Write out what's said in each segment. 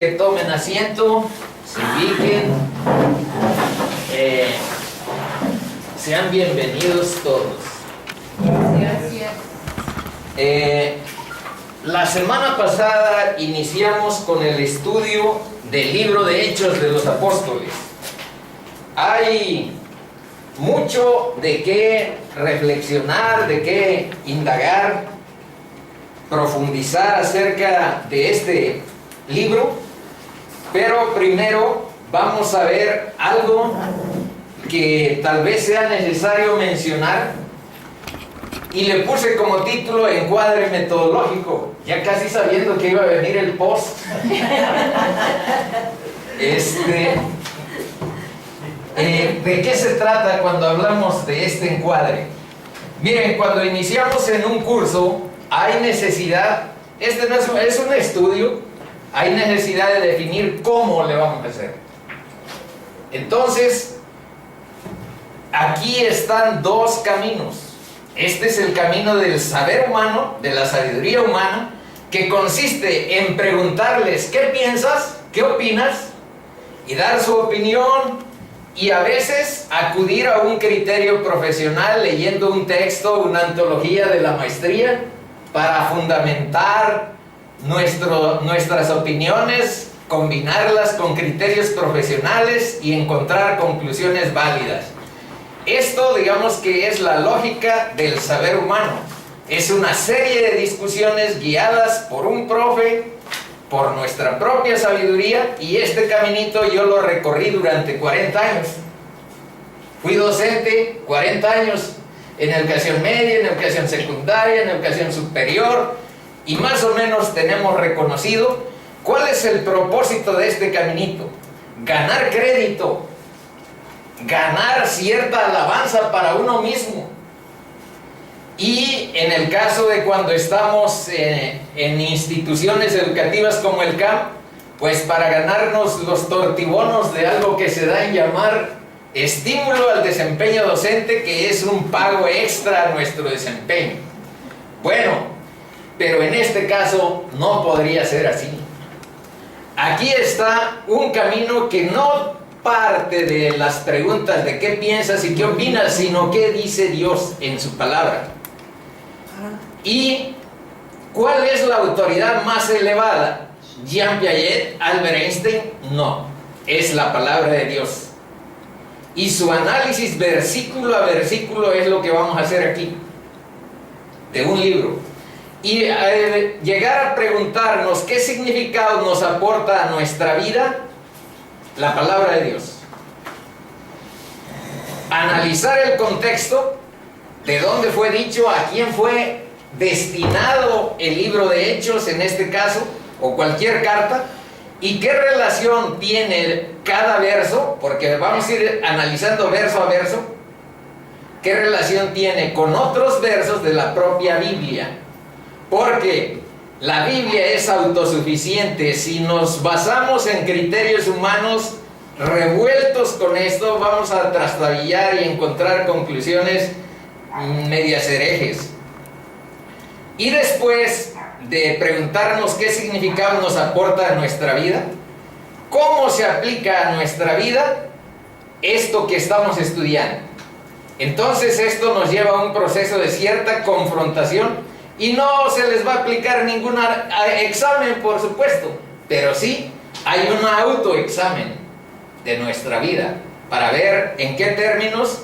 Que tomen asiento, se ubiquen, sean bienvenidos todos. Gracias. La semana pasada iniciamos con el estudio del libro de Hechos de los Apóstoles. Hay mucho de qué reflexionar, de qué indagar, profundizar acerca de este libro. Pero primero vamos a ver algo que tal vez sea necesario mencionar, y le puse como título encuadre metodológico, ya casi sabiendo que iba a venir el post. ¿De qué se trata cuando hablamos de este encuadre? Miren, cuando iniciamos en un curso hay necesidad, no es un estudio, hay necesidad de definir cómo le vamos a hacer. Entonces, aquí están dos caminos. Este es el camino del saber humano, de la sabiduría humana, que consiste en preguntarles ¿qué piensas? ¿Qué opinas? Y dar su opinión, y a veces acudir a un criterio profesional leyendo un texto, una antología de la maestría, para fundamentar nuestras opiniones, combinarlas con criterios profesionales y encontrar conclusiones válidas. Esto, digamos que es la lógica del saber humano. Es una serie de discusiones guiadas por un profe, por nuestra propia sabiduría, y este caminito yo lo recorrí durante 40 años. Fui docente 40 años en educación media, en educación secundaria, en educación superior, y más o menos tenemos reconocido cuál es el propósito de este caminito: ganar crédito, ganar cierta alabanza para uno mismo. Y en el caso de cuando estamos en instituciones educativas como el CAM, pues para ganarnos los tortibonos de algo que se da en llamar estímulo al desempeño docente, que es un pago extra a nuestro desempeño. Bueno, pero en este caso no podría ser así. Aquí está un camino que no parte de las preguntas de qué piensas y qué opinas, sino qué dice Dios en su palabra. ¿Y cuál es la autoridad más elevada? ¿Jean Piaget? ¿Albert Einstein? No, es la palabra de Dios. Y su análisis versículo a versículo es lo que vamos a hacer aquí, de un libro. Y llegar a preguntarnos qué significado nos aporta a nuestra vida la palabra de Dios. Analizar el contexto, de dónde fue dicho, a quién fue destinado el libro de Hechos en este caso, o cualquier carta, y qué relación tiene cada verso, porque vamos a ir analizando verso a verso, qué relación tiene con otros versos de la propia Biblia. Porque la Biblia es autosuficiente. Si nos basamos en criterios humanos revueltos con esto, vamos a trastabillar y encontrar conclusiones medias herejes. Y después de preguntarnos qué significado nos aporta a nuestra vida, cómo se aplica a nuestra vida esto que estamos estudiando. Entonces esto nos lleva a un proceso de cierta confrontación. Y no se les va a aplicar ningún examen, por supuesto, pero sí hay un autoexamen de nuestra vida para ver en qué términos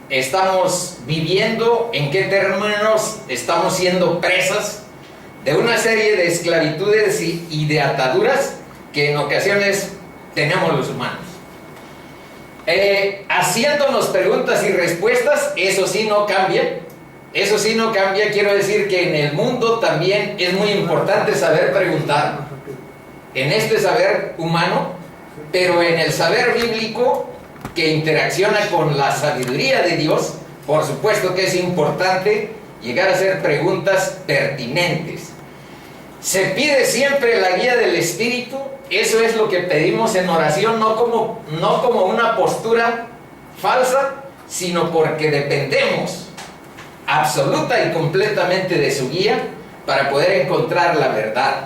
estamos viviendo, en qué términos estamos siendo presas de una serie de esclavitudes y de ataduras que en ocasiones tenemos los humanos. Haciéndonos preguntas y respuestas, eso sí no cambia. Eso sí no cambia. Quiero decir que en el mundo también es muy importante saber preguntar, en este saber humano, pero en el saber bíblico que interacciona con la sabiduría de Dios, por supuesto que es importante llegar a hacer preguntas pertinentes. Se pide siempre la guía del Espíritu. Eso es lo que pedimos en oración, no como una postura falsa, sino porque dependemos absoluta y completamente de su guía para poder encontrar la verdad.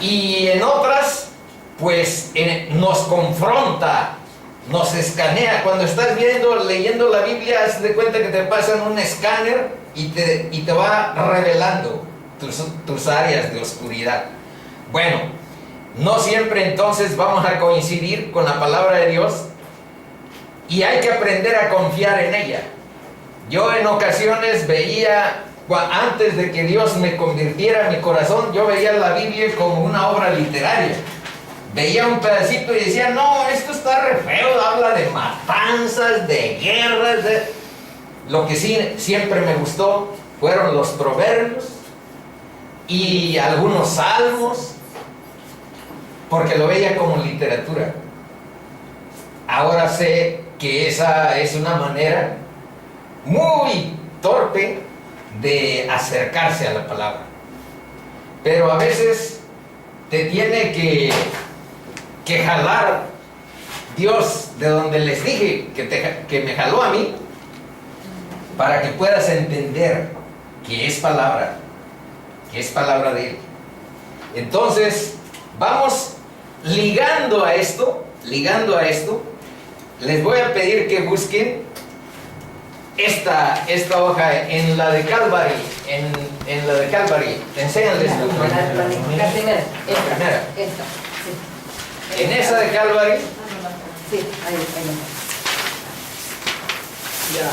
Y en otras, pues nos confronta, nos escanea. Cuando estás leyendo la Biblia, haz de cuenta que te pasan un escáner y te va revelando tus áreas de oscuridad. Bueno, no siempre entonces vamos a coincidir con la palabra de Dios y hay que aprender a confiar en ella. Yo en ocasiones veía, antes de que Dios me convirtiera en mi corazón, yo veía la Biblia como una obra literaria. Veía un pedacito y decía, no, esto está re feo, habla de matanzas, de guerras. Lo que sí siempre me gustó fueron los proverbios y algunos salmos, porque lo veía como literatura. Ahora sé que esa es una manera muy torpe de acercarse a la palabra, pero a veces te tiene que jalar Dios de donde les dije que me jaló a mí, para que puedas entender que es palabra de Él. Entonces vamos ligando a esto, les voy a pedir que busquen esta hoja en la de Calvary, en la de Calvary. Enséñales. La primera. Esta. Sí. En esa de Calvary. Sí, ahí. Ya.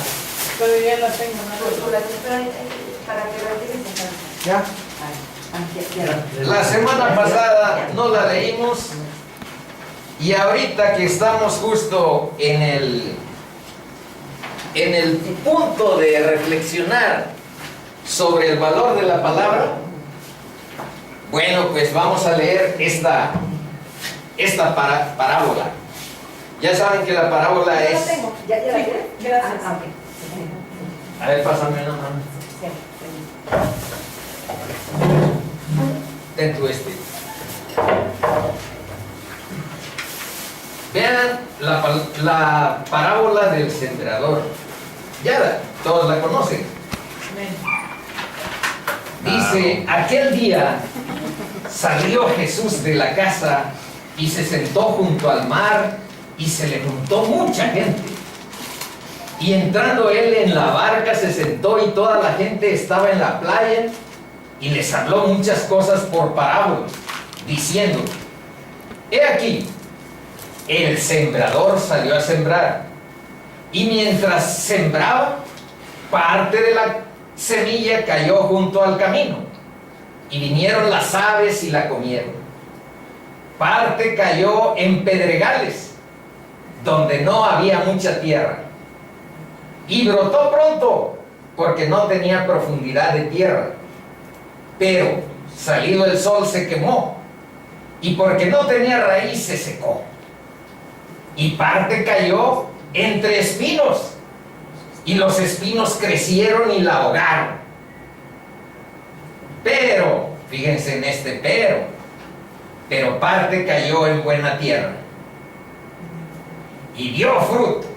Pero ya la tengo, Para que la utilicen. ¿Ya? La semana pasada no la leímos y ahorita que estamos justo en el punto de reflexionar sobre el valor de la palabra, bueno, pues vamos a leer esta parábola. Ya saben que la parábola es... ¿Ya la quieres? Gracias. A ver, pásame una mano. Ten tu Vean la parábola del sembrador. Ya todos la conocen. Dice, aquel día salió Jesús de la casa y se sentó junto al mar y se le juntó mucha gente. Y entrando él en la barca se sentó y toda la gente estaba en la playa y les habló muchas cosas por parábolas, diciendo, he aquí, el sembrador salió a sembrar y mientras sembraba, parte de la semilla cayó junto al camino y vinieron las aves y la comieron. Parte cayó en pedregales donde no había mucha tierra y brotó pronto porque no tenía profundidad de tierra, pero salido el sol se quemó y porque no tenía raíz se secó. Y parte cayó entre espinos y los espinos crecieron y la ahogaron. Pero, fíjense en este pero parte cayó en buena tierra y dio fruto.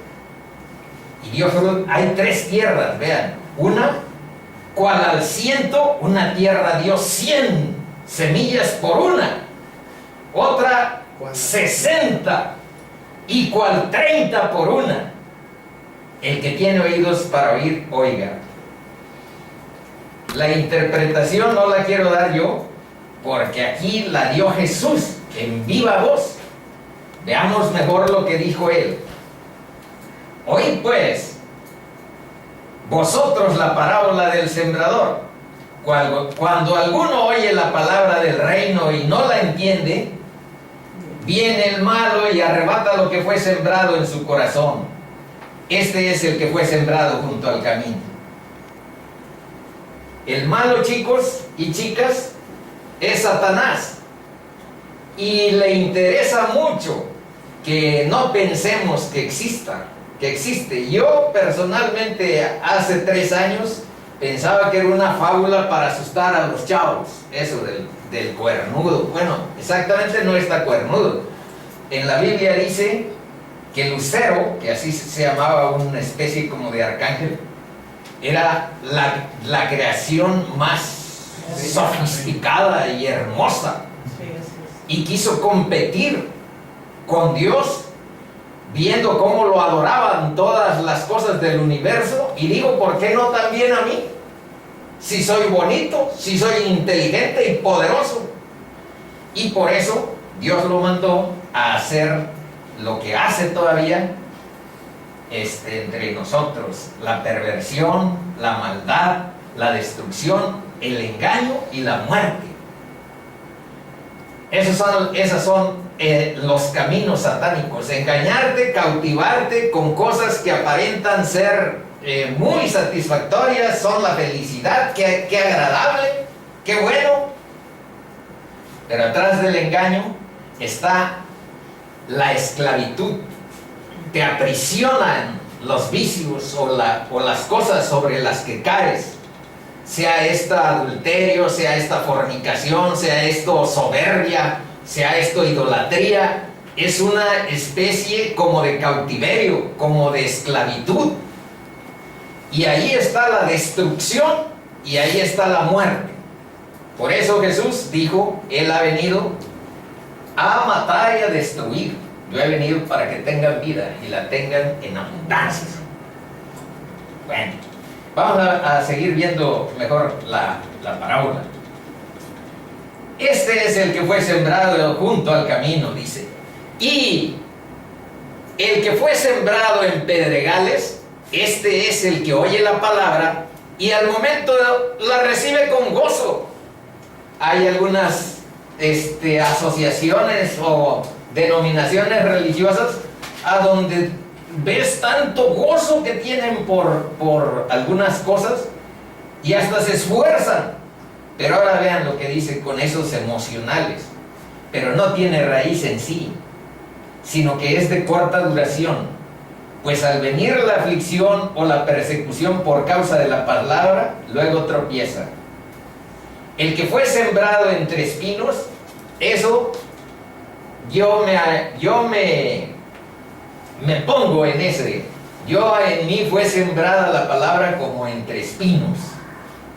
Hay 3 tierras, vean. Una, cual al 100, una tierra dio 100 semillas por una. Otra, 60, y cual 30 por una. El que tiene oídos para oír, oiga. La interpretación no la quiero dar yo, porque aquí la dio Jesús en viva voz. Veamos mejor lo que dijo él. Oíd pues, vosotros la parábola del sembrador. Cuando alguno oye la palabra del reino y no la entiende, viene el malo y arrebata lo que fue sembrado en su corazón. Este es el que fue sembrado junto al camino. El malo, chicos y chicas, es Satanás. Y le interesa mucho que no pensemos que existe. Yo personalmente hace 3 años pensaba que era una fábula para asustar a los chavos, eso del cuernudo. Bueno, exactamente no está cuernudo. En la Biblia dice que Lucero, que así se llamaba, una especie como de arcángel, era la creación más sofisticada y hermosa. y quiso competir con Dios, viendo cómo lo adoraban todas las cosas del universo, y dijo, ¿por qué no también a mí? Si soy bonito, si soy inteligente y poderoso. Y por eso Dios lo mandó a hacer lo que hace todavía entre nosotros: la perversión, la maldad, la destrucción, el engaño y la muerte. Esos son los caminos satánicos: engañarte, cautivarte con cosas que aparentan ser muy satisfactorias, son la felicidad, qué agradable, qué bueno. Pero atrás del engaño está la esclavitud. Te aprisionan los vicios o las cosas sobre las que caes. Sea esta adulterio, sea esta fornicación, sea esto soberbia, sea esto idolatría. Es una especie como de cautiverio, como de esclavitud. Y ahí está la destrucción y ahí está la muerte. Por eso Jesús dijo, Él ha venido a matar y a destruir. Yo he venido para que tengan vida y la tengan en abundancia. Bueno, vamos a seguir viendo mejor la parábola. Este es el que fue sembrado junto al camino, dice. Y el que fue sembrado en pedregales, este es el que oye la palabra y al momento la recibe con gozo. Hay algunas asociaciones o denominaciones religiosas a donde ves tanto gozo que tienen por algunas cosas y hasta se esfuerzan. Pero ahora vean lo que dice con esos emocionales. Pero no tiene raíz en sí, sino que es de corta duración. Pues al venir la aflicción o la persecución por causa de la palabra, luego tropieza. El que fue sembrado entre espinos, eso yo me pongo en ese. En mí fue sembrada la palabra como entre espinos,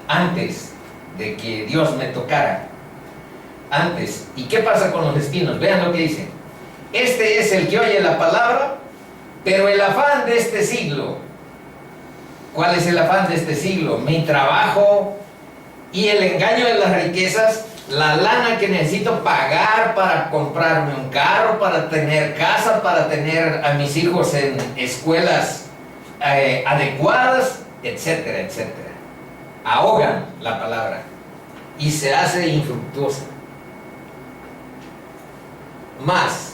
antes de que Dios me tocara. Antes. ¿Y qué pasa con los espinos? Vean lo que dice. Este es el que oye la palabra, pero el afán de este siglo. ¿Cuál es el afán de este siglo? Mi trabajo y el engaño de las riquezas, la lana que necesito pagar para comprarme un carro, para tener casa, para tener a mis hijos en escuelas adecuadas, etcétera, etcétera. Ahogan la palabra y se hace infructuosa. Mas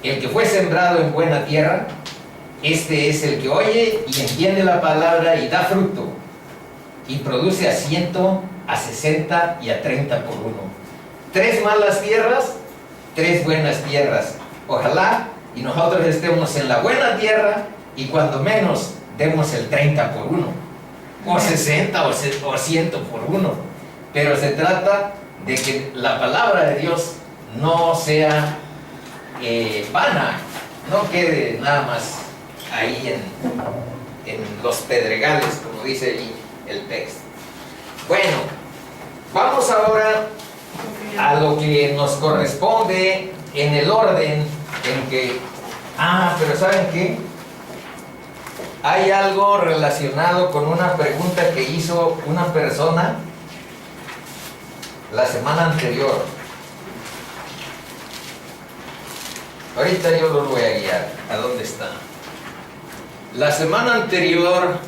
el que fue sembrado en buena tierra, este es el que oye y entiende la palabra y da fruto, y produce a 100, a 60 y a 30 por uno. 3 malas tierras, 3 buenas tierras. Ojalá y nosotros estemos en la buena tierra y cuando menos demos el 30 por uno, o 60 o 100 por uno. Pero se trata de que la palabra de Dios no sea vana, no quede nada más ahí en los pedregales, como dice ahí el texto. Bueno, vamos ahora a lo que nos corresponde en el orden en que... pero ¿saben qué? Hay algo relacionado con una pregunta que hizo una persona la semana anterior. Ahorita yo los voy a guiar. ¿A dónde está? La semana anterior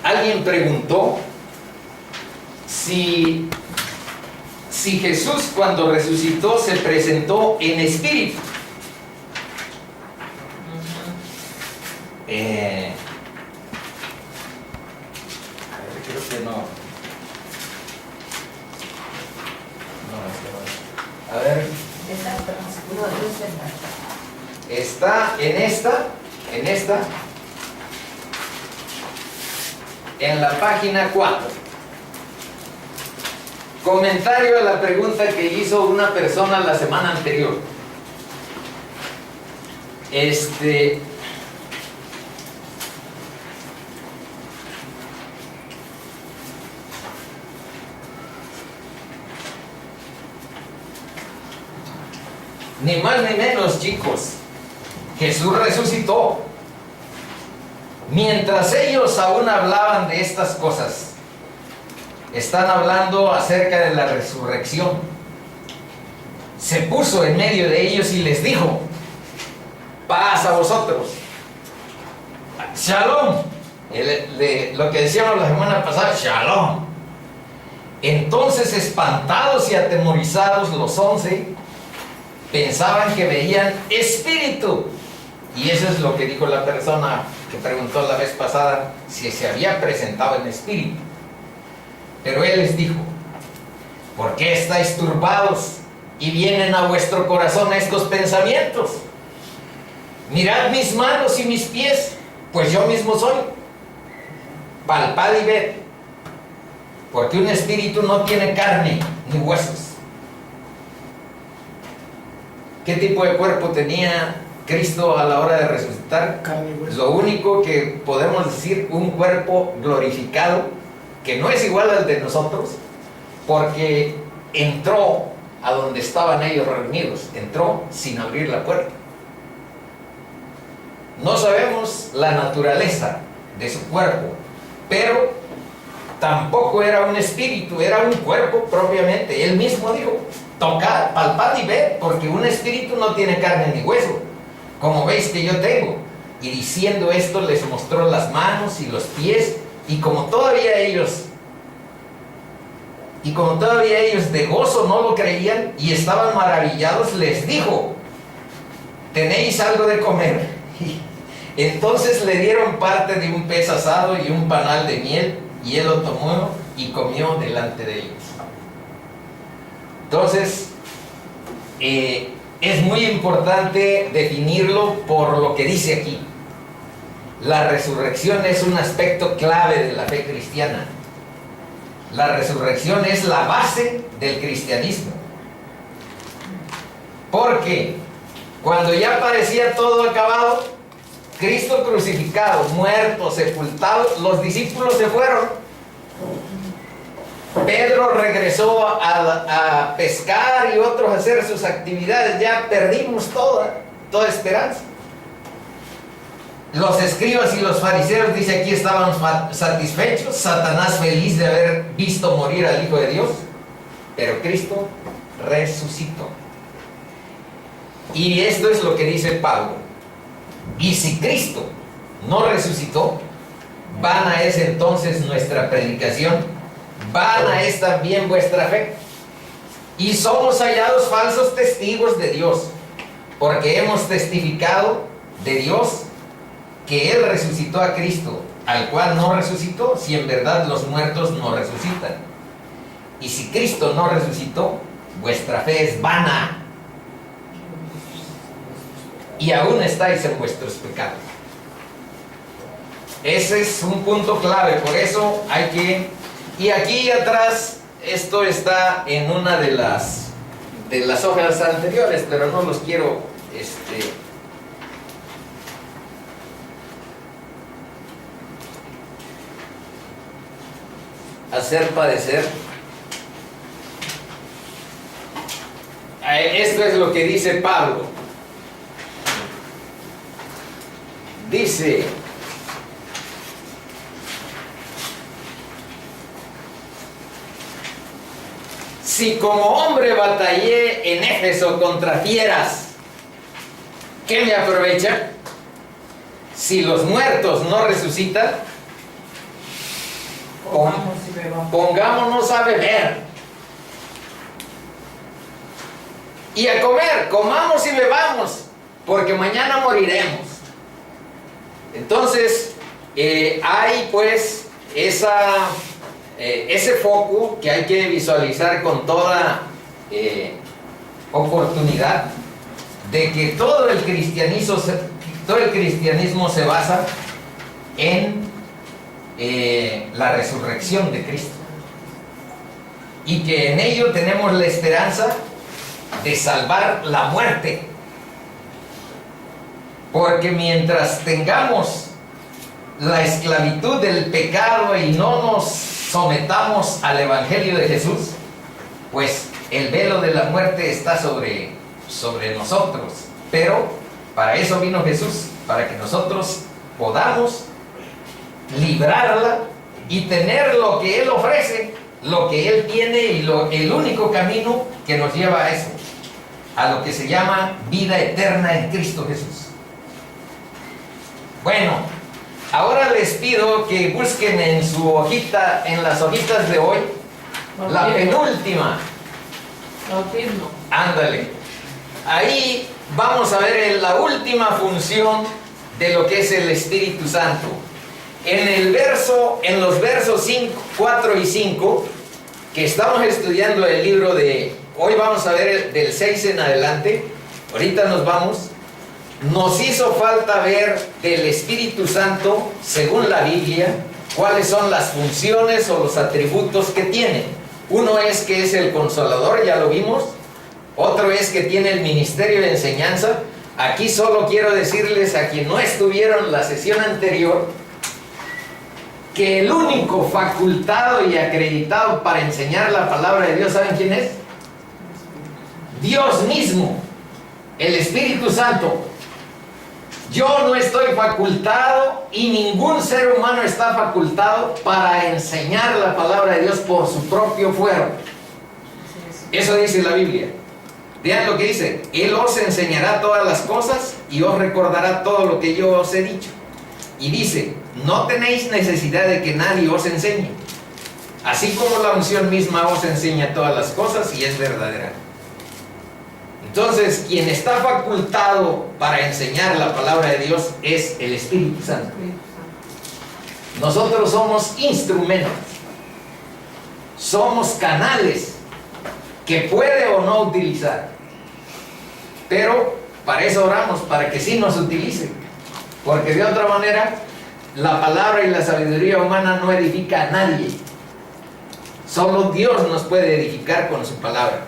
alguien preguntó si Jesús cuando resucitó se presentó en espíritu. Creo que no. A ver. Está en esta, en la página 4. Comentario a la pregunta que hizo una persona la semana anterior. Ni más ni menos, chicos. Jesús resucitó. Mientras ellos aún hablaban de estas cosas, están hablando acerca de la resurrección. Se puso en medio de ellos y les dijo: paz a vosotros. Shalom. Lo que decíamos la semana pasada, shalom. Entonces, espantados y atemorizados, los 11 pensaban que veían espíritu. Y eso es lo que dijo la persona que preguntó la vez pasada, si se había presentado en espíritu. Pero él les dijo: ¿por qué estáis turbados y vienen a vuestro corazón estos pensamientos? Mirad mis manos y mis pies, pues yo mismo soy. Palpad y ved, porque un espíritu no tiene carne ni huesos. ¿Qué tipo de cuerpo tenía Cristo a la hora de resucitar? Carne y hueso. Lo único que podemos decir, un cuerpo glorificado, que no es igual al de nosotros, porque entró a donde estaban ellos reunidos, entró sin abrir la puerta. No sabemos la naturaleza de su cuerpo, pero tampoco era un espíritu, era un cuerpo propiamente. Él mismo dijo: tocad, palpad y ved, porque un espíritu no tiene carne ni hueso, como veis que yo tengo. Y diciendo esto, les mostró las manos y los pies, y como todavía ellos de gozo no lo creían y estaban maravillados, les dijo: ¿tenéis algo de comer? Entonces le dieron parte de un pez asado y un panal de miel, y él lo tomó y comió delante de ellos. Entonces, es muy importante definirlo por lo que dice aquí. La resurrección es un aspecto clave de la fe cristiana. La resurrección es la base del cristianismo. Porque cuando ya parecía todo acabado, Cristo crucificado, muerto, sepultado, los discípulos se fueron. Pedro regresó a pescar y otros a hacer sus actividades. Ya perdimos toda esperanza. Los escribas y los fariseos, dice aquí, estaban satisfechos. Satanás feliz de haber visto morir al Hijo de Dios. Pero Cristo resucitó. Y esto es lo que dice Pablo: y si Cristo no resucitó, vana es entonces nuestra predicación, vana es también vuestra fe, y somos hallados falsos testigos de Dios, porque hemos testificado de Dios que Él resucitó a Cristo, al cual no resucitó, si en verdad los muertos no resucitan. Y si Cristo no resucitó, vuestra fe es vana, y aún estáis en vuestros pecados. Ese es un punto clave, por eso hay que... Y aquí atrás, esto está en una de las hojas anteriores, pero no los quiero hacer padecer. Esto es lo que dice Pablo. Dice: si como hombre batallé en Éfeso contra fieras, ¿qué me aprovecha? Si los muertos no resucitan, pongámonos a beber y a comer, comamos y bebamos, porque mañana moriremos. Entonces, hay pues ese foco que hay que visualizar con toda oportunidad, de que todo el cristianismo se basa en la resurrección de Cristo, y que en ello tenemos la esperanza de salvar la muerte. Porque mientras tengamos la esclavitud del pecado y no nos sometamos al Evangelio de Jesús, pues el velo de la muerte está sobre sobre nosotros. Pero para eso vino Jesús, para que nosotros podamos librarla y tener lo que Él ofrece, lo que Él tiene y el único camino que nos lleva a eso, a lo que se llama vida eterna en Cristo Jesús. Bueno, ahora les pido que busquen en su hojita, en las hojitas de hoy, la penúltima. Bautismo. Ándale. Ahí vamos a ver la última función de lo que es el Espíritu Santo. En los versos 4 y 5, que estamos estudiando el libro de, hoy vamos a ver del 6 en adelante, ahorita nos vamos, nos hizo falta ver del Espíritu Santo, según la Biblia, cuáles son las funciones o los atributos que tiene. Uno es que es el Consolador, ya lo vimos. Otro es que tiene el ministerio de enseñanza. Aquí solo quiero decirles a quien no estuvieron en la sesión anterior, que el único facultado y acreditado para enseñar la palabra de Dios, ¿saben quién es? Dios mismo, el Espíritu Santo. Yo no estoy facultado y ningún ser humano está facultado para enseñar la palabra de Dios por su propio fuero. Eso dice la Biblia. Vean lo que dice: Él os enseñará todas las cosas y os recordará todo lo que yo os he dicho. Y dice: no tenéis necesidad de que nadie os enseñe, así como la unción misma os enseña todas las cosas y es verdadera. Entonces, quien está facultado para enseñar la palabra de Dios es el Espíritu Santo. Nosotros somos instrumentos, somos canales que puede o no utilizar, pero para eso oramos, para que sí nos utilice, porque de otra manera la palabra y la sabiduría humana no edifica a nadie. Solo Dios nos puede edificar con su palabra.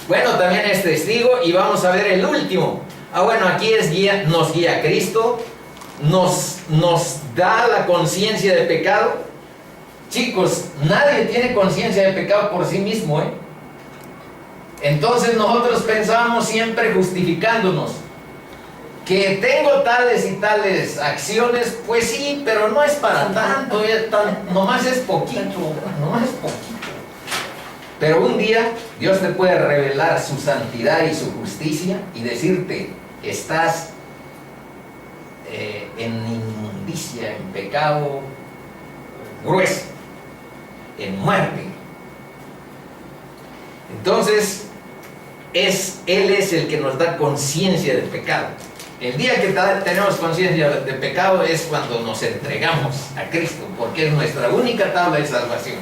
Bueno, también es testigo, y vamos a ver el último. Bueno, aquí nos guía Cristo, nos da la conciencia de pecado. Chicos, nadie tiene conciencia de pecado por sí mismo, ¿eh? Entonces nosotros pensamos siempre justificándonos, que tengo tales y tales acciones, pues sí, pero no es para tanto, nomás es poquito, nomás es poquito. Pero un día Dios te puede revelar su santidad y su justicia y decirte: estás en inmundicia, en pecado grueso, en muerte. Entonces Él es el que nos da conciencia del pecado. El día que tenemos conciencia de pecado es cuando nos entregamos a Cristo, porque es nuestra única tabla de salvación.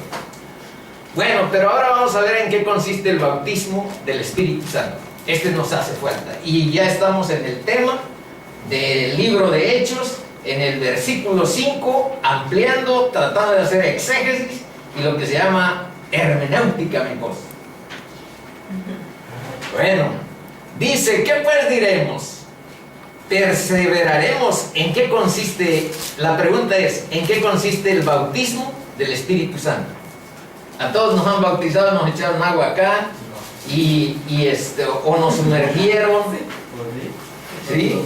Bueno, pero ahora vamos a ver en qué consiste el bautismo del Espíritu Santo. Este nos hace falta. Y ya estamos en el tema del libro de Hechos, en el versículo 5, ampliando, tratando de hacer exégesis y lo que se llama hermenéutica mejor. Bueno, dice: ¿qué pues diremos? ¿Perseveraremos? ¿En qué consiste? La pregunta es: ¿en qué consiste el bautismo del Espíritu Santo? A todos nos han bautizado, nos echaron agua acá o nos sumergieron, ¿sí?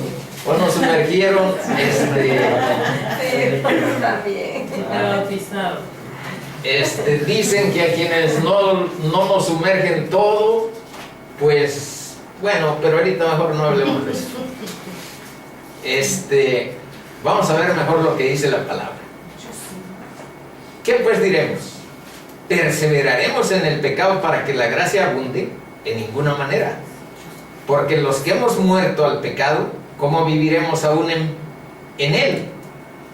O nos sumergieron, Sí, también. Bautizado. Dicen que a quienes no nos sumergen todo, pues, bueno, pero ahorita mejor no hablemos de eso. Vamos a ver mejor lo que dice la palabra. ¿Qué pues diremos? ¿Perseveraremos en el pecado para que la gracia abunde? En ninguna manera. Porque los que hemos muerto al pecado, ¿cómo viviremos aún en él?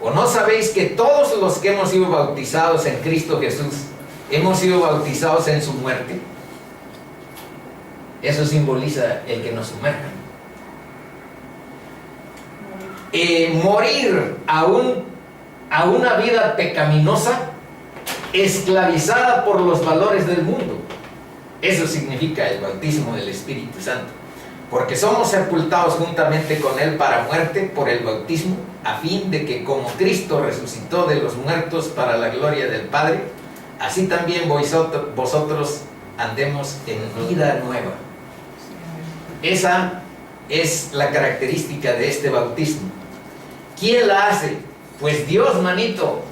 ¿O no sabéis que todos los que hemos sido bautizados en Cristo Jesús, hemos sido bautizados en su muerte? Eso simboliza el que nos sumerjan. Morir a una vida pecaminosa, esclavizada por los valores del mundo. Eso significa el bautismo del Espíritu Santo. Porque somos sepultados juntamente con Él para muerte por el bautismo, a fin de que como Cristo resucitó de los muertos para la gloria del Padre, así también vosotros andemos en vida nueva. Esa es la característica de este bautismo. ¿Quién la hace? Pues Dios, manito.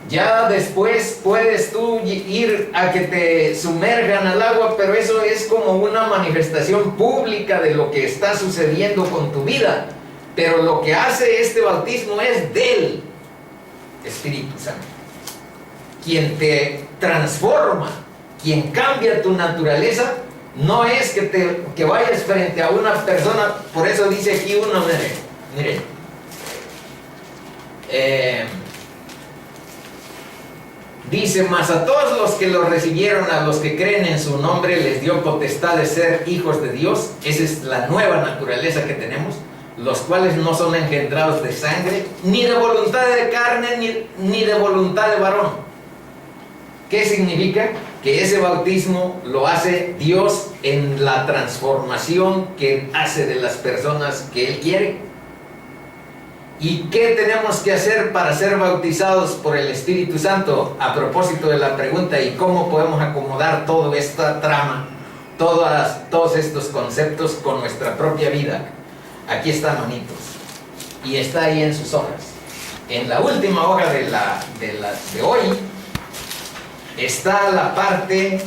Ya después puedes tú ir a que te sumerjan al agua, pero eso es como una manifestación pública de lo que está sucediendo con tu vida. Pero lo que hace este bautismo es del Espíritu Santo, quien te transforma, quien cambia tu naturaleza. No es que vayas frente a una persona. Por eso dice aquí uno, miren, dice: mas a todos los que lo recibieron, a los que creen en su nombre, les dio potestad de ser hijos de Dios. Esa es la nueva naturaleza que tenemos, los cuales no son engendrados de sangre, ni de voluntad de carne, ni de voluntad de varón. ¿Qué significa? Que ese bautismo lo hace Dios en la transformación que hace de las personas que Él quiere. ¿Y qué tenemos que hacer para ser bautizados por el Espíritu Santo? A propósito de la pregunta, ¿y cómo podemos acomodar toda esta trama, todos estos conceptos con nuestra propia vida? Aquí está, manitos, y está ahí en sus hojas. En la última hoja de hoy está la parte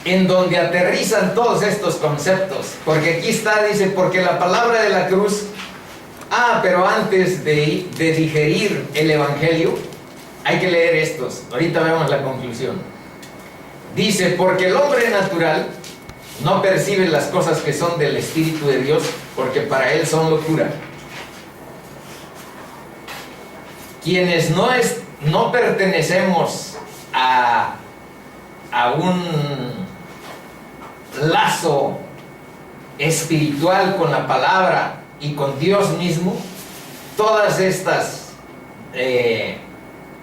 en donde aterrizan todos estos conceptos, porque aquí está, dice: porque la palabra de la cruz. Pero antes de digerir el Evangelio, hay que leer estos. Ahorita vemos la conclusión. Dice: porque el hombre natural no percibe las cosas que son del Espíritu de Dios, porque para él son locura. Quienes no pertenecemos a un lazo espiritual con la palabra y con Dios mismo, todas estas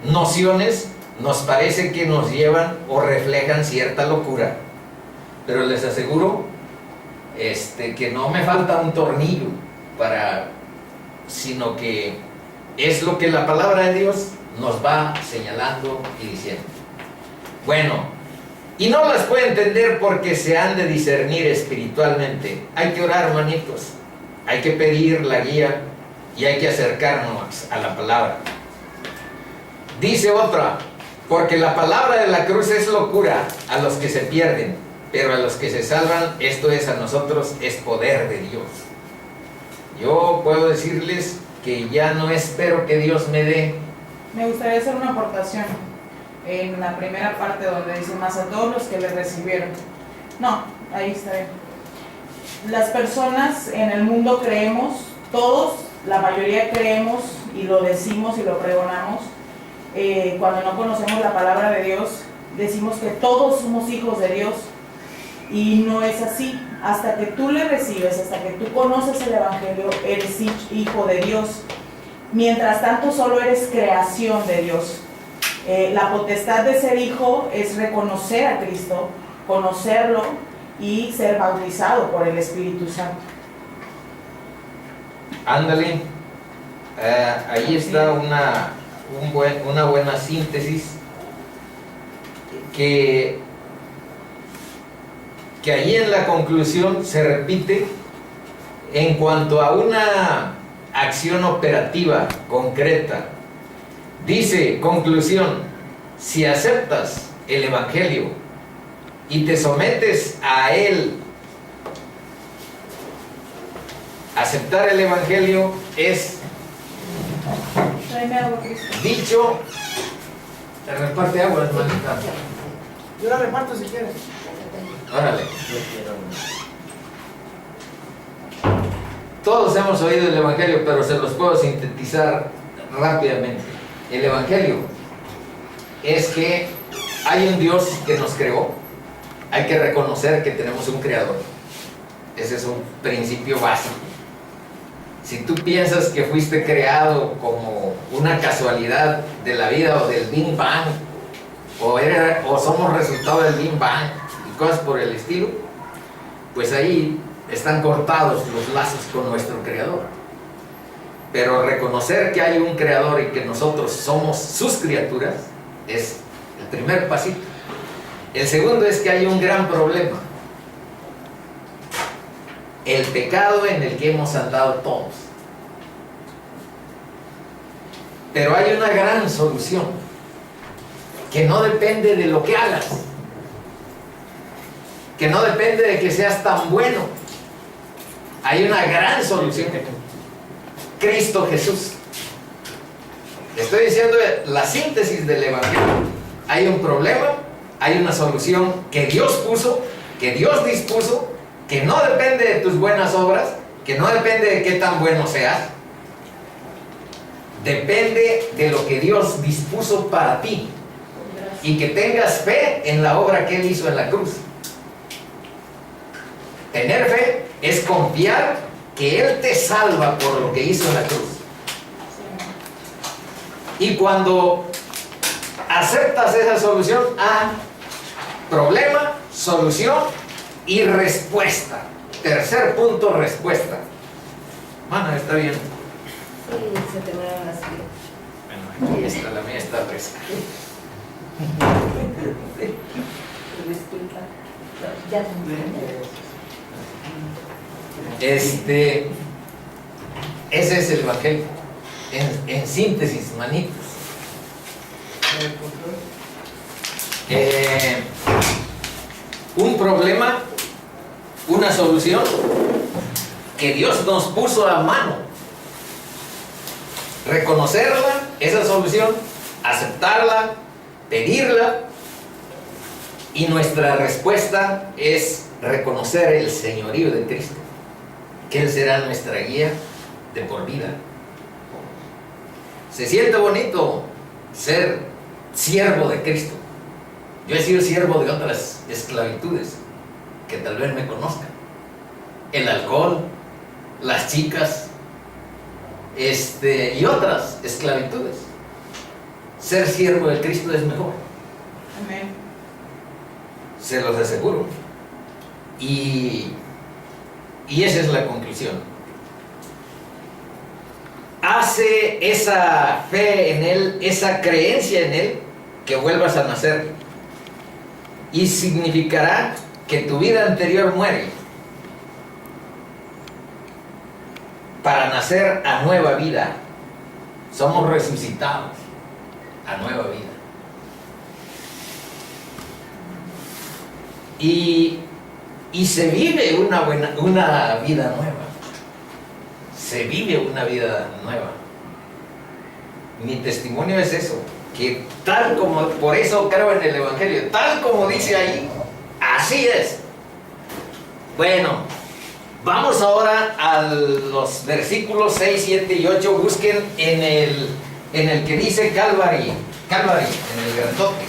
nociones nos parece que nos llevan o reflejan cierta locura. Pero les aseguro que no me falta un tornillo sino que es lo que la palabra de Dios nos va señalando y diciendo. Bueno, y no las puede entender porque se han de discernir espiritualmente. Hay que orar, hermanitos, hay que pedir la guía y hay que acercarnos a la palabra. Dice otra: porque la palabra de la cruz es locura a los que se pierden, pero a los que se salvan, esto es, a nosotros, es poder de Dios. Yo puedo decirles que ya no espero que Dios me dé. Me gustaría hacer una aportación en la primera parte donde dice: más a todos los que le recibieron. No, ahí está bien. Las personas en el mundo creemos, todos, la mayoría creemos y lo decimos y lo pregonamos. Cuando no conocemos la palabra de Dios, decimos que todos somos hijos de Dios, y no es así. Hasta que tú le recibes, hasta que tú conoces el Evangelio, eres hijo de Dios. Mientras tanto, solo eres creación de Dios. La potestad de ser hijo es reconocer a Cristo, conocerlo y ser bautizado por el Espíritu Santo. Ándale, ahí está una buena síntesis que ahí en la conclusión se repite en cuanto a una acción operativa concreta. Dice, conclusión: si aceptas el Evangelio y te sometes a él, aceptar el Evangelio es dicho. Te reparte agua, hermanita. Yo la reparto si quieres. Órale. Todos hemos oído el Evangelio, pero se los puedo sintetizar rápidamente. El Evangelio es que hay un Dios que nos creó. Hay que reconocer que tenemos un creador. Ese es un principio básico. Si tú piensas que fuiste creado como una casualidad de la vida o del Big Bang, o somos resultado del Big Bang y cosas por el estilo, pues ahí están cortados los lazos con nuestro creador. Pero reconocer que hay un creador y que nosotros somos sus criaturas es el primer pasito. El segundo es que hay un gran problema. El pecado en el que hemos andado todos. Pero hay una gran solución que no depende de lo que hagas, que no depende de que seas tan bueno. Hay una gran solución: Cristo Jesús. Estoy diciendo la síntesis del Evangelio. Hay un problema, hay una solución que Dios puso, que Dios dispuso, que no depende de tus buenas obras, que no depende de qué tan bueno seas. Depende de lo que Dios dispuso para ti, y que tengas fe en la obra que Él hizo en la cruz. Tener fe es confiar que Él te salva por lo que hizo en la cruz. Y cuando aceptas esa solución, problema, solución y respuesta. Tercer punto, respuesta. Bueno, está bien. Sí, se terminaron las ideas. Bueno, aquí está, la mía está fresca. Disculpa. Ya Ese es el Evangelio. En síntesis, manitos. Un problema, una solución que Dios nos puso a mano. Reconocerla, esa solución, aceptarla, pedirla, y nuestra respuesta es reconocer el señorío de Cristo, que Él será nuestra guía de por vida. Se siente bonito ser siervo de Cristo. Yo he sido siervo de otras esclavitudes que tal vez me conozcan: el alcohol, las chicas, y otras esclavitudes. Ser siervo de Cristo es mejor. Amén. Se los aseguro. Y esa es la conclusión. Hace esa fe en Él, esa creencia en Él, que vuelvas a nacer. Y significará que tu vida anterior muere para nacer a nueva vida. Somos resucitados a nueva vida. Y se vive una vida nueva. Se vive una vida nueva. Mi testimonio es eso, que tal como, por eso creo en el Evangelio, tal como dice ahí, así es. Bueno, vamos ahora a los versículos 6, 7 y 8. Busquen en el que dice Calvary, en el grandote.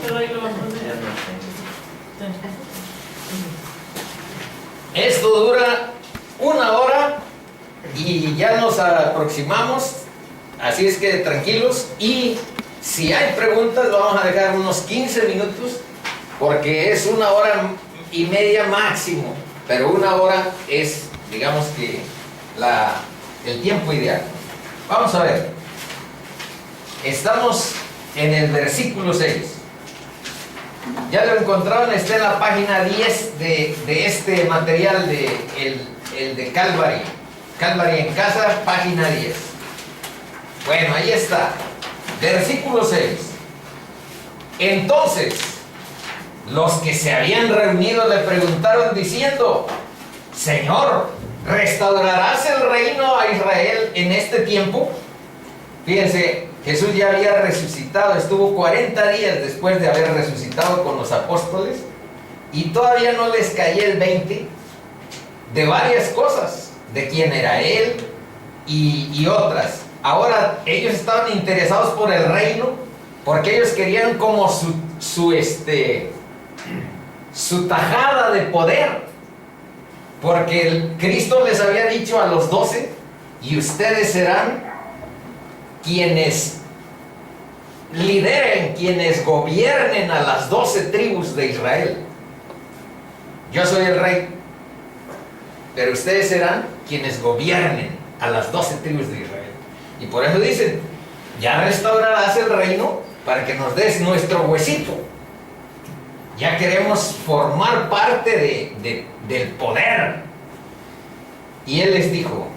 Pero ahí lo vamos a poner. Esto dura 1 hora y ya nos aproximamos, así es que tranquilos, y si hay preguntas vamos a dejar unos 15 minutos, porque es 1h30 máximo, pero 1 hora es, digamos que, el tiempo ideal. Vamos a ver, estamos en el versículo 6. Ya lo encontraron, está en la página 10 de este material el de Calvary. Calvary en casa, página 10. Bueno, ahí está. Versículo 6. Entonces, los que se habían reunido le preguntaron diciendo: Señor, ¿restaurarás el reino a Israel en este tiempo? Fíjense, Jesús ya había resucitado, estuvo 40 días después de haber resucitado con los apóstoles, y todavía no les caía el 20 de varias cosas, de quién era Él y otras. Ahora ellos estaban interesados por el reino, porque ellos querían como su tajada de poder, porque Cristo les había dicho a los 12: y ustedes serán quienes lideren, quienes gobiernen a las 12 tribus de Israel. Yo soy el rey, pero ustedes serán quienes gobiernen a las 12 tribus de Israel. Y por eso dicen: ya restaurarás el reino para que nos des nuestro huesito. Ya queremos formar parte del poder. Y él les dijo: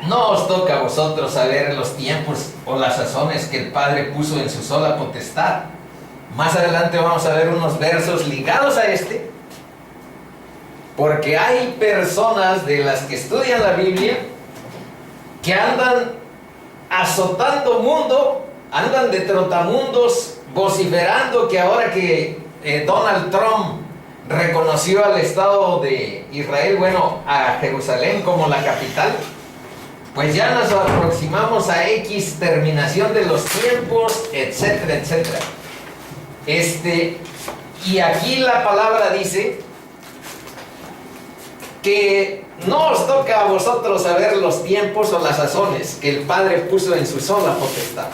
no os toca a vosotros saber los tiempos o las sazones que el Padre puso en su sola potestad. Más adelante vamos a ver unos versos ligados a este, porque hay personas de las que estudian la Biblia que andan azotando mundo, andan de trotamundos, vociferando que ahora que Donald Trump reconoció al Estado de Israel, bueno, a Jerusalén como la capital, pues ya nos aproximamos a X terminación de los tiempos, etcétera, etcétera. Y aquí la palabra dice que no os toca a vosotros saber los tiempos o las sazones que el Padre puso en su sola potestad.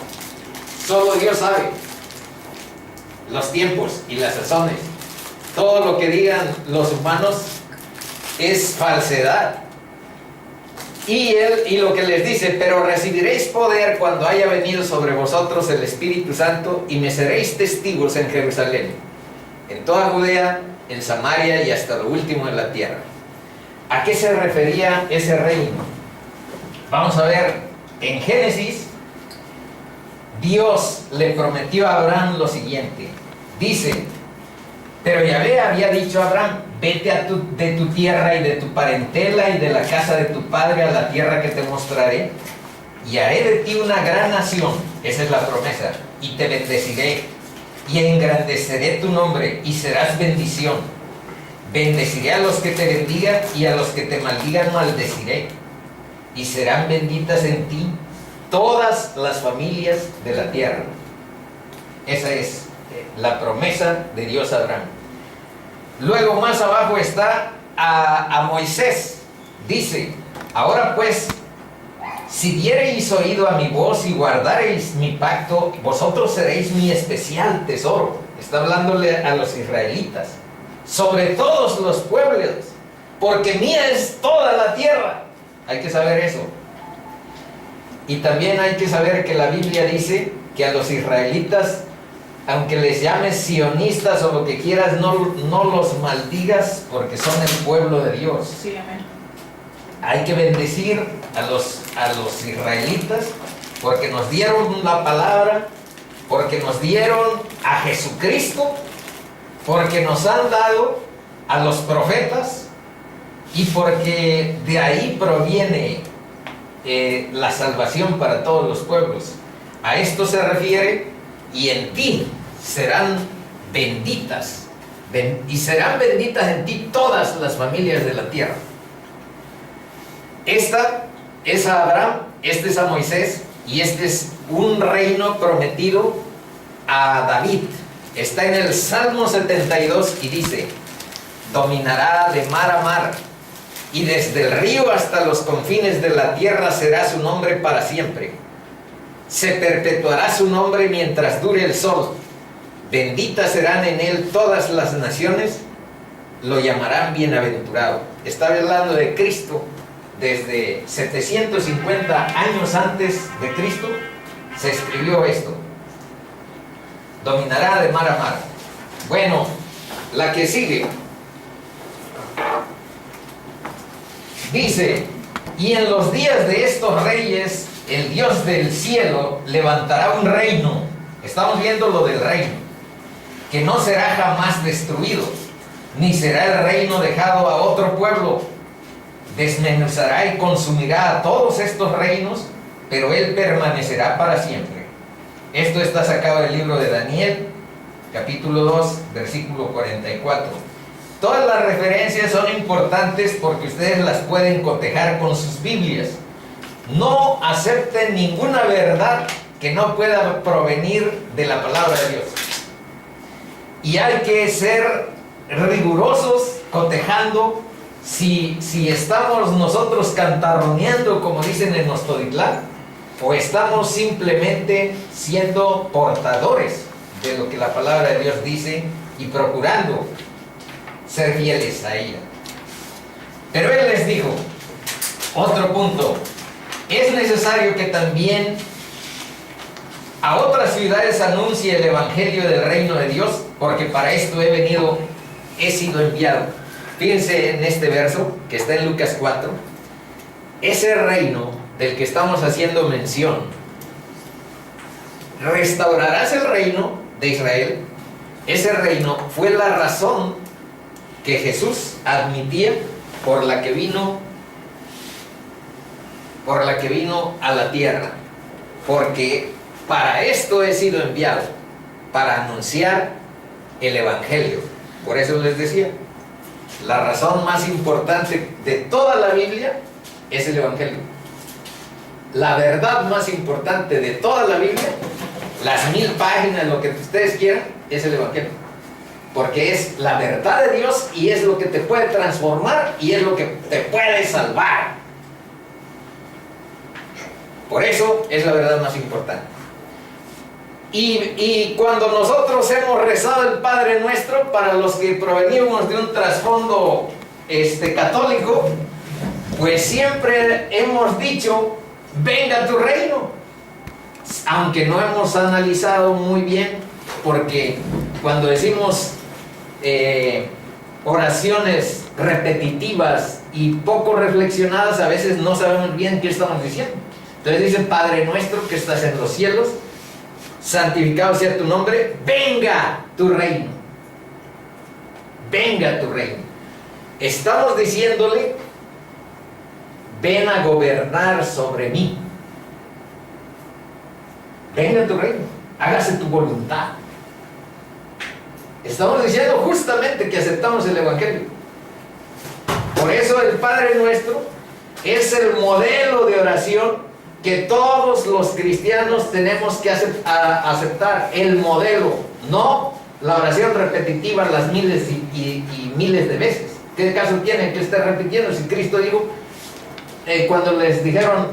Solo Dios sabe los tiempos y las sazones. Todo lo que digan los humanos es falsedad. Y lo que les dice: pero recibiréis poder cuando haya venido sobre vosotros el Espíritu Santo, y me seréis testigos en Jerusalén, en toda Judea, en Samaria y hasta lo último en la tierra. ¿A qué se refería ese reino? Vamos a ver, en Génesis, Dios le prometió a Abraham lo siguiente. Dice: pero Yahvé había dicho a Abraham: vete de tu tierra y de tu parentela y de la casa de tu padre a la tierra que te mostraré, y haré de ti una gran nación. Esa es la promesa. Y te bendeciré, y engrandeceré tu nombre, y serás bendición. Bendeciré a los que te bendigan, y a los que te maldigan maldeciré. Y serán benditas en ti todas las familias de la tierra. Esa es la promesa de Dios a Abraham. Luego más abajo está a Moisés. Dice: ahora pues, si diereis oído a mi voz y guardareis mi pacto, vosotros seréis mi especial tesoro. Está hablándole a los israelitas. Sobre todos los pueblos, porque mía es toda la tierra. Hay que saber eso. Y también hay que saber que la Biblia dice que a los israelitas, aunque les llames sionistas o lo que quieras, no los maldigas, porque son el pueblo de Dios. Sí, amén. Hay que bendecir a los israelitas, porque nos dieron la palabra, porque nos dieron a Jesucristo, porque nos han dado a los profetas, y porque de ahí proviene la salvación para todos los pueblos. A esto se refiere: y en ti serán benditas, y serán benditas en ti todas las familias de la tierra. Esta es a Abraham, este es a Moisés, y este es un reino prometido a David. Está en el Salmo 72 y dice: dominará de mar a mar, y desde el río hasta los confines de la tierra será su nombre para siempre. Se perpetuará su nombre mientras dure el sol. Benditas serán en él todas las naciones, lo llamarán bienaventurado. Está hablando de Cristo. Desde 750 años antes de Cristo se escribió esto. Dominará de mar a mar. Bueno, la que sigue dice: y en los días de estos reyes, el Dios del cielo levantará un reino. Estamos viendo lo del reino, que no será jamás destruido, ni será el reino dejado a otro pueblo. Desmenuzará y consumirá a todos estos reinos, pero él permanecerá para siempre. Esto está sacado del libro de Daniel, capítulo 2, versículo 44. Todas las referencias son importantes porque ustedes las pueden cotejar con sus Biblias. No acepten ninguna verdad que no pueda provenir de la palabra de Dios. Y hay que ser rigurosos cotejando si estamos nosotros cantarroneando, como dicen en Nostoditlán, o estamos simplemente siendo portadores de lo que la palabra de Dios dice y procurando ser fieles a ella. Pero él les dijo, otro punto: es necesario que también a otras ciudades anuncie el evangelio del reino de Dios, porque para esto he sido enviado. Fíjense en este verso que está en Lucas 4. Ese reino del que estamos haciendo mención, restaurarás el reino de Israel. Ese reino fue la razón que Jesús admitía por la que vino a la tierra, porque para esto he sido enviado, para anunciar el evangelio. Por eso les decía, la razón más importante de toda la Biblia es el evangelio. La verdad más importante de toda la Biblia, las 1000 páginas, lo que ustedes quieran, es el evangelio. Porque es la verdad de Dios y es lo que te puede transformar y es lo que te puede salvar. Por eso es la verdad más importante. Y cuando nosotros hemos rezado el Padre Nuestro, para los que provenimos de un trasfondo católico, pues siempre hemos dicho, venga tu reino. Aunque no hemos analizado muy bien, porque cuando decimos oraciones repetitivas y poco reflexionadas, a veces no sabemos bien qué estamos diciendo. Entonces dice, Padre Nuestro que estás en los cielos, santificado sea tu nombre, venga tu reino. Venga tu reino. Estamos diciéndole, ven a gobernar sobre mí. Venga tu reino, hágase tu voluntad. Estamos diciendo justamente que aceptamos el evangelio. Por eso el Padre Nuestro es el modelo de oración que todos los cristianos tenemos que aceptar. El modelo, no la oración repetitiva las miles y miles de veces. ¿Qué caso tiene que estar repitiendo? Si Cristo dijo, cuando les dijeron,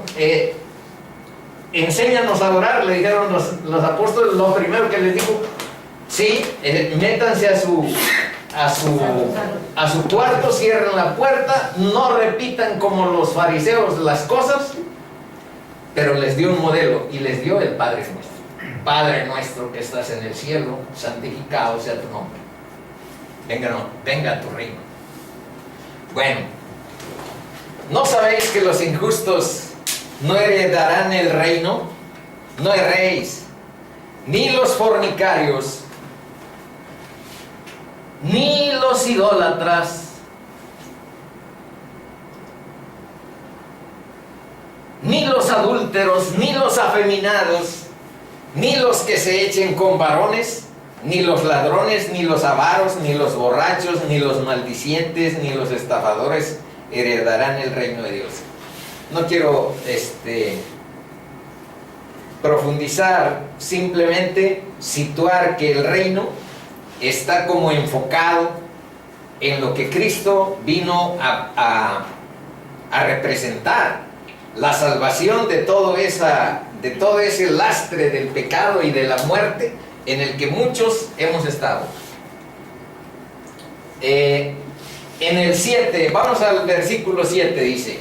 enséñanos a orar, le dijeron los apóstoles, lo primero que les dijo, sí, métanse a su cuarto, cierren la puerta, no repitan como los fariseos las cosas, pero les dio un modelo y les dio el Padre Nuestro. Padre Nuestro que estás en el cielo, santificado sea tu nombre. Venga a tu reino. Bueno, ¿no sabéis que los injustos no heredarán el reino? No erréis, ni los fornicarios, ni los idólatras, ni los adúlteros, ni los afeminados, ni los que se echen con varones, ni los ladrones, ni los avaros, ni los borrachos, ni los maldicientes, ni los estafadores heredarán el reino de Dios. No quiero profundizar, simplemente situar que el reino está como enfocado en lo que Cristo vino a representar, la salvación de todo ese lastre del pecado y de la muerte en el que muchos hemos estado. En el 7, vamos al versículo 7, dice,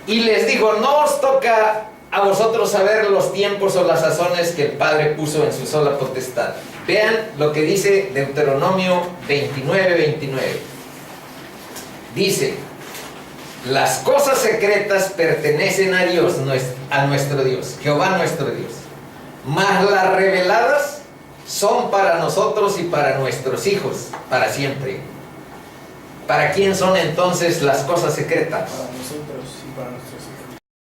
y les digo, no os toca a vosotros saber los tiempos o las sazones que el Padre puso en su sola potestad. Vean lo que dice Deuteronomio 29:29. Dice, las cosas secretas pertenecen a Dios, a nuestro Dios, Jehová nuestro Dios. Mas las reveladas son para nosotros y para nuestros hijos, para siempre. ¿Para quién son entonces las cosas secretas? Para nosotros y para nuestros hijos.